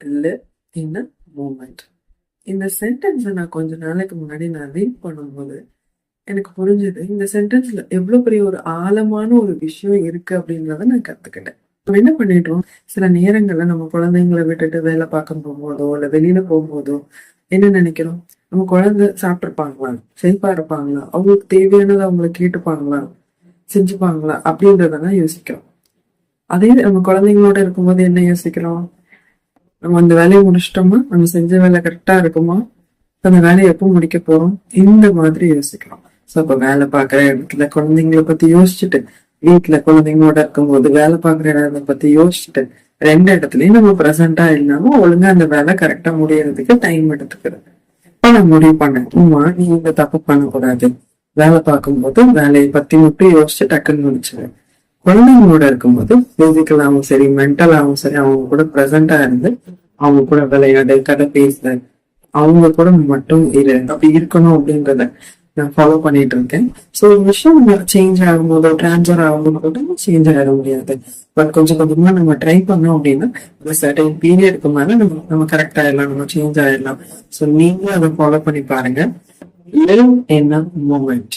live in a moment. இந்த சென்டென்ஸை நான் கொஞ்ச நாளைக்கு முன்னாடி நான் ரீட் பண்ணும்போது எனக்கு புரிஞ்சது, இந்த சென்டென்ஸ்ல எவ்வளவு பெரிய ஒரு ஆழமான ஒரு விஷயம் இருக்கு அப்படின்றத நான் கத்துக்கிட்டேன். நம்ம என்ன பண்ணிடுறோம், சில நேரங்கள்ல நம்ம குழந்தைங்களை விட்டுட்டு வேலை பார்க்க போகும்போதோ இல்ல வெளியில போகும்போதோ என்ன நினைக்கிறோம், நம்ம குழந்தை சாப்பிட்டுருப்பாங்களா, சேஃபா இருப்பாங்களா, அவங்களுக்கு தேவையானதை அவங்களை கேட்டுப்பாங்களா, செஞ்சுப்பாங்களா அப்படின்றதான் யோசிக்கிறோம். அதே நம்ம குழந்தைங்களோட இருக்கும்போது என்ன யோசிக்கிறோம், நம்ம அந்த வேலையை முடிச்சிட்டோமா, நம்ம செஞ்ச வேலை கரெக்டா இருக்குமா, அந்த வேலையை எப்போ முடிக்க போறோம், இந்த மாதிரி யோசிக்கிறோம். ஸோ அப்ப வேலை பார்க்குற இடத்துல குழந்தைங்களை பத்தி யோசிச்சுட்டு, வீட்டுல குழந்தைங்களோட இருக்கும்போது வேலை பார்க்குற இடத்தை பத்தி யோசிச்சுட்டு, ரெண்டு இடத்துலயும் நம்ம ப்ரெசென்டா இல்லாம ஒழுங்கா அந்த வேலை கரெக்டா முடியறதுக்கு டைம் எடுத்துக்கிறது. இப்ப நான் முடிவு பண்ணேன், நீ இந்த தப்பு பண்ணக்கூடாது, வேலை பார்க்கும்போது வேலையை பத்தி மட்டும் யோசிச்சு டக்குன்னு முடிச்சிரு. குழந்தைங்களோட இருக்கும்போது பிசிக்கலாவும் சரி மென்டலாவும் சரி அவங்க கூட ப்ரெசென்டா இருந்து அவங்க கூட விளையாடு, கதை பேசு, அவங்க கூட மட்டும் இரு, அப்படி இருக்கணும் அப்படின்றத நான் ஃபாலோ பண்ணிட்டு இருக்கேன். ஸோ ஒரு விஷயம் சேஞ்ச் ஆகும்போதோ டிரான்ஸ்ஃபர் ஆகும்போது சேஞ்ச் ஆகிட முடியாது. பட் கொஞ்சம் கொஞ்சமா நம்ம ட்ரை பண்ணோம் அப்படின்னா ஒரு சர்டன் பீரியடுக்கு மேல நம்ம கரெக்ட் ஆயிடலாம், நம்ம சேஞ்ச் ஆயிடலாம். ஸோ நீங்களும் அதை ஃபாலோ பண்ணி பாருங்க. Live in a moment.